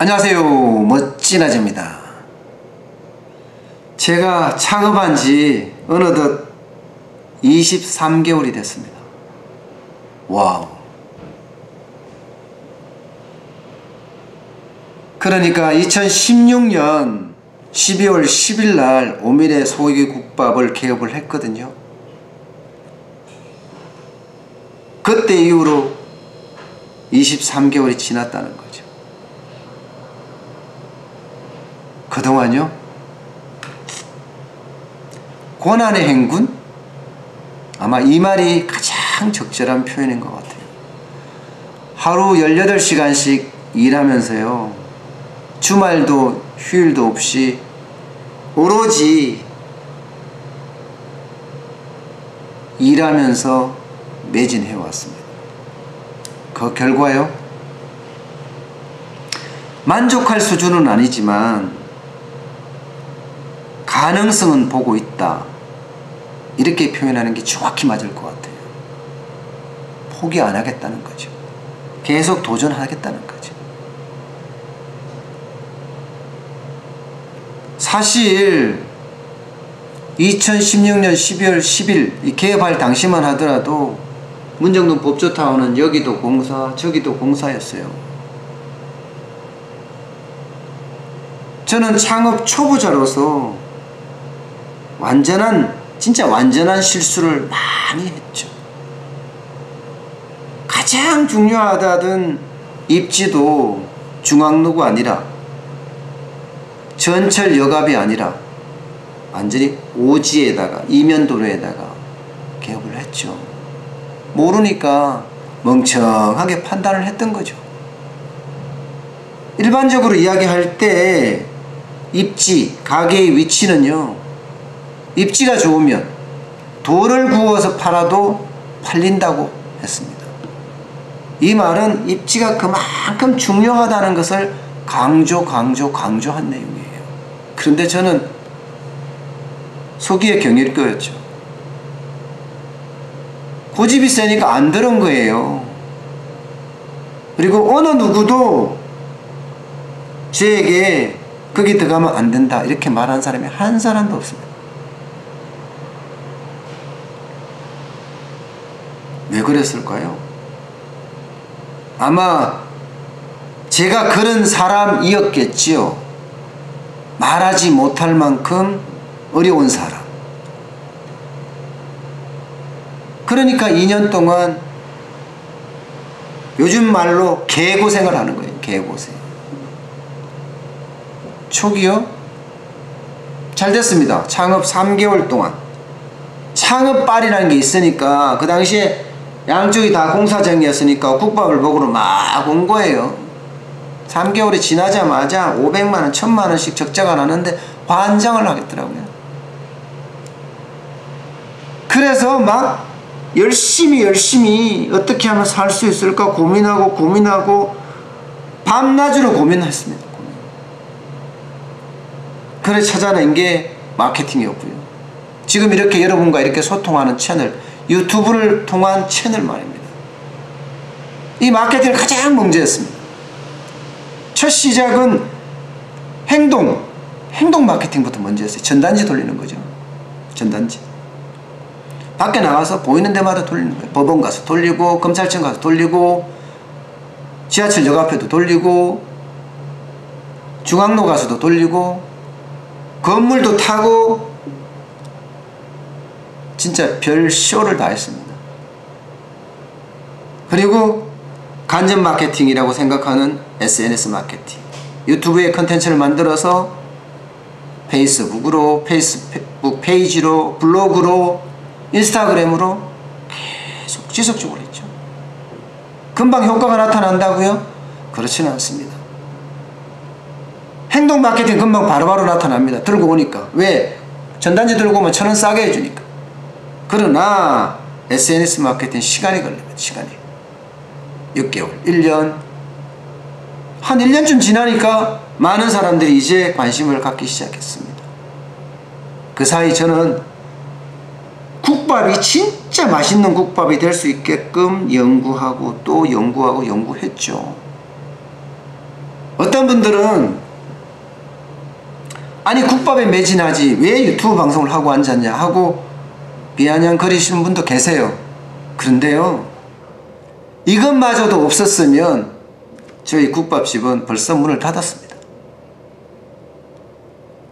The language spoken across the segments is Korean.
안녕하세요, 멋진 아재입니다. 제가 창업한 지 어느덧 23개월이 됐습니다. 와우. 그러니까 2016년 12월 10일 날 오미래 소고기 국밥을 개업을 했거든요. 그때 이후로 23개월이 지났다는 거죠. 그동안요, 고난의 행군? 아마 이 말이 가장 적절한 표현인 것 같아요. 하루 18시간씩 일하면서요, 주말도 휴일도 없이 오로지 일하면서 매진해 왔습니다. 그 결과요, 만족할 수준은 아니지만 가능성은 보고 있다, 이렇게 표현하는 게 정확히 맞을 것 같아요. 포기 안 하겠다는 거죠. 계속 도전하겠다는 거죠. 사실 2016년 12월 10일 이 개업할 당시만 하더라도 문정동 법조타운은 여기도 공사 저기도 공사였어요. 저는 창업 초보자로서 진짜 완전한 실수를 많이 했죠. 가장 중요하다던 입지도 중앙로가 아니라 전철역앞이 아니라 완전히 오지에다가 이면도로에다가 개업을 했죠. 모르니까 멍청하게 판단을 했던 거죠. 일반적으로 이야기할 때 입지, 가게의 위치는요, 입지가 좋으면 돌을 구워서 팔아도 팔린다고 했습니다. 이 말은 입지가 그만큼 중요하다는 것을 강조한 내용이에요. 그런데 저는 소기의 경일거였죠. 고집이 세니까 안 들은 거예요. 그리고 어느 누구도 저에게 거기 들어가면 안 된다 이렇게 말한 사람이 한 사람도 없습니다. 왜 그랬을까요? 아마 제가 그런 사람이었겠지요. 말하지 못할 만큼 어려운 사람. 그러니까 2년 동안 요즘 말로 개고생을 하는 거예요. 개고생. 초기요, 잘 됐습니다. 창업 3개월 동안 창업발이라는 게 있으니까, 그 당시에 양쪽이 다 공사장이었으니까 국밥을 먹으러 막 온 거예요. 3개월이 지나자마자 500만원, 1000만원씩 적자가 나는데 환장을 하겠더라고요. 그래서 막 열심히 어떻게 하면 살 수 있을까 고민하고 밤낮으로 고민했습니다. 그래 찾아낸 게 마케팅이었고요. 지금 이렇게 여러분과 이렇게 소통하는 채널, 유튜브를 통한 채널 말입니다. 이 마케팅을 가장 먼저였습니다. 첫 시작은 행동 마케팅부터 먼저 했어요. 전단지 돌리는 거죠. 전단지. 밖에 나가서 보이는 데마다 돌리는 거예요. 법원 가서 돌리고, 검찰청 가서 돌리고, 지하철역 앞에도 돌리고, 중앙로 가서도 돌리고, 건물도 타고, 진짜 별 쇼를 다 했습니다. 그리고 간접 마케팅이라고 생각하는 SNS 마케팅, 유튜브에 컨텐츠를 만들어서 페이스북으로, 페이스북 페이지로, 블로그로, 인스타그램으로 계속 지속적으로 했죠. 금방 효과가 나타난다고요? 그렇지는 않습니다. 행동 마케팅 금방 바로바로 나타납니다. 들고 오니까. 왜? 전단지 들고 오면 1000원 싸게 해주니까. 그러나 SNS 마케팅 시간이 걸립니다. 시간이 6개월, 1년, 한 1년쯤 지나니까 많은 사람들이 이제 관심을 갖기 시작했습니다. 그 사이 저는 국밥이 진짜 맛있는 국밥이 될 수 있게끔 연구하고 또 연구했죠. 어떤 분들은 분들은 아니 국밥에 매진하지 왜 유튜브 방송을 하고 앉았냐 하고 비아냥거리시는 분도 계세요. 그런데요, 이것마저도 없었으면 저희 국밥집은 벌써 문을 닫았습니다.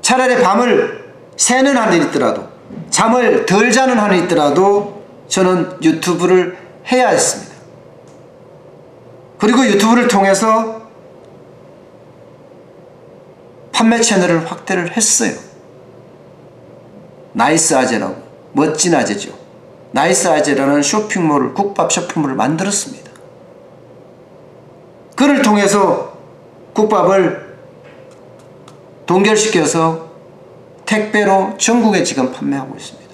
차라리 밤을 새는 한이 있더라도, 잠을 덜 자는 한이 있더라도 저는 유튜브를 해야 했습니다. 그리고 유튜브를 통해서 판매 채널을 확대를 했어요. 나이스 아재라고, 멋진 아재죠. 나이스 아재라는 쇼핑몰을, 국밥 쇼핑몰을 만들었습니다. 그를 통해서 국밥을 동결시켜서 택배로 전국에 지금 판매하고 있습니다.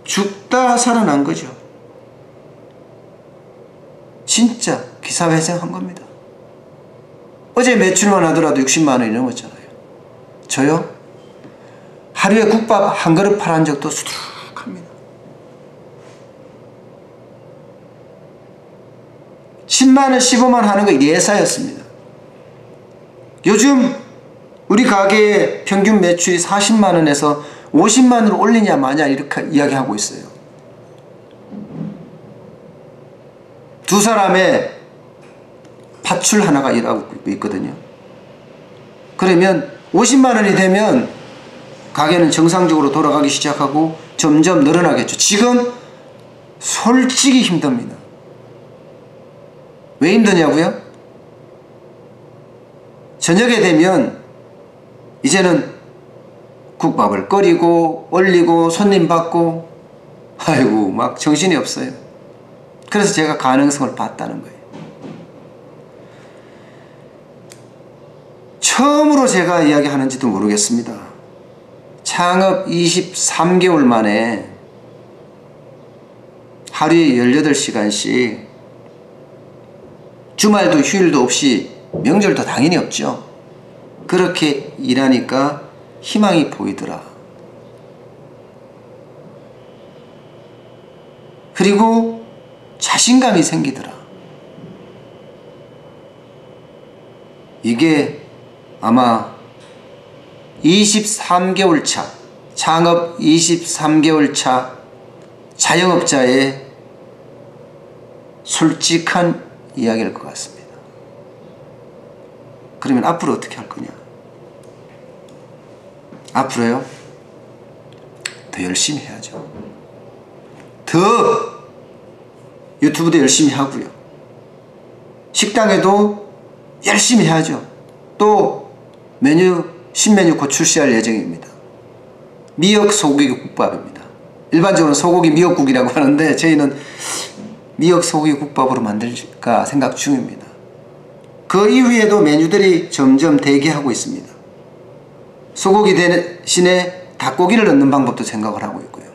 죽다 살아난 거죠. 진짜 기사회생한 겁니다. 어제 매출만 하더라도 60만 원이 넘었잖아요. 저요? 하루에 국밥 한 그릇 팔은 적도 수두룩합니다. 10만 원, 15만 원 하는 거 예사였습니다. 요즘 우리 가게의 평균 매출이 40만 원에서 50만 원을 올리냐 마냐 이렇게 이야기하고 있어요. 두 사람의 팥줄 하나가 일하고 있거든요. 그러면 50만 원이 되면 가게는 정상적으로 돌아가기 시작하고 점점 늘어나겠죠. 지금 솔직히 힘듭니다. 왜 힘드냐고요? 저녁에 되면 이제는 국밥을 끓이고 올리고 손님 받고 아이고 막 정신이 없어요. 그래서 제가 가능성을 봤다는 거예요. 처음으로 제가 이야기하는지도 모르겠습니다. 창업 23개월 만에 하루에 18시간씩 주말도 휴일도 없이 명절도 당연히 없죠. 그렇게 일하니까 희망이 보이더라. 그리고 자신감이 생기더라. 이게 아마 23개월 차, 창업 23개월 차 자영업자의 솔직한 이야기일 것 같습니다. 그러면 앞으로 어떻게 할 거냐? 앞으로요? 더 열심히 해야죠. 더 유튜브도 열심히 하고요. 식당에도 열심히 해야죠. 또 메뉴, 신메뉴 곧 출시할 예정입니다. 미역 소고기 국밥입니다. 일반적으로 소고기 미역국이라고 하는데 저희는 미역 소고기 국밥으로 만들까 생각 중입니다. 그 이후에도 메뉴들이 점점 대기하고 있습니다. 소고기 대신에 닭고기를 넣는 방법도 생각을 하고 있고요.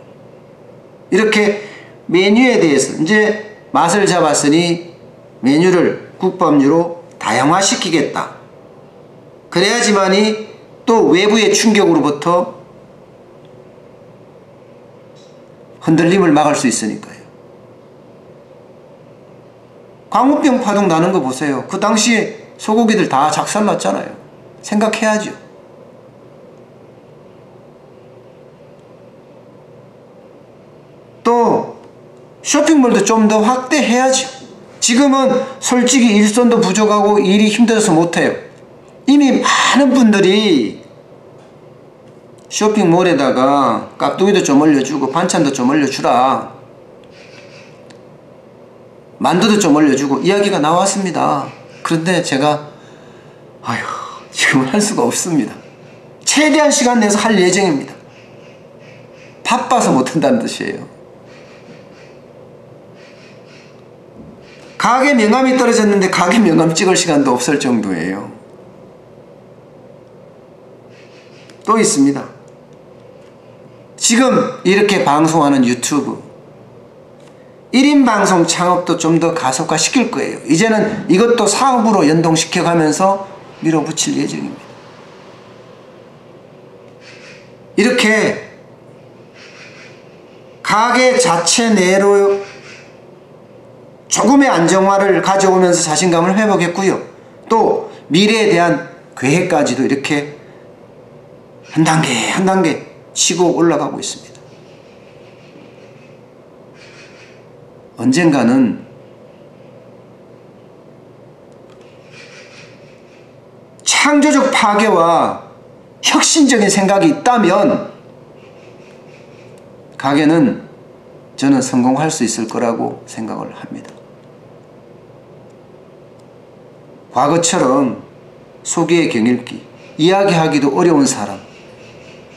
이렇게 메뉴에 대해서 이제 맛을 잡았으니 메뉴를 국밥류로 다양화시키겠다. 그래야지만이 또 외부의 충격으로부터 흔들림을 막을 수 있으니까요. 광우병 파동 나는 거 보세요. 그 당시에 소고기들 다 작살났잖아요. 생각해야죠. 또 쇼핑몰도 좀 더 확대해야죠. 지금은 솔직히 일손도 부족하고 일이 힘들어서 못해요. 이미 많은 분들이 쇼핑몰에다가 깍두기도 좀 올려주고 반찬도 좀 올려주라, 만두도 좀 올려주고 이야기가 나왔습니다. 그런데 제가 지금은 할 수가 없습니다. 최대한 시간 내서 할 예정입니다. 바빠서 못한다는 뜻이에요. 가게 명함이 떨어졌는데 가게 명함 찍을 시간도 없을 정도예요. 또 있습니다. 지금 이렇게 방송하는 유튜브 1인 방송 창업도 좀 더 가속화 시킬 거예요. 이제는 이것도 사업으로 연동시켜 가면서 밀어붙일 예정입니다. 이렇게 가게 자체 내로 조금의 안정화를 가져오면서 자신감을 회복했고요. 또 미래에 대한 계획까지도 이렇게 한 단계 한 단계 치고 올라가고 있습니다. 언젠가는 창조적 파괴와 혁신적인 생각이 있다면 가게는 저는 성공할 수 있을 거라고 생각을 합니다. 과거처럼 소기의 경읽기, 이야기하기도 어려운 사람,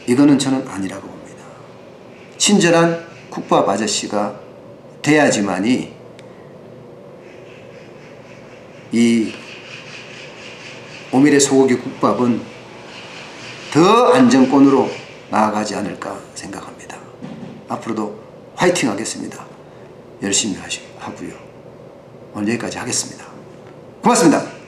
이거는 저는 아니라고 봅니다. 친절한 국밥 아저씨가 돼야지만이 이 오미래 소고기 국밥은 더 안정권으로 나아가지 않을까 생각합니다. 앞으로도 화이팅 하겠습니다. 열심히 하고요. 오늘 여기까지 하겠습니다. 고맙습니다.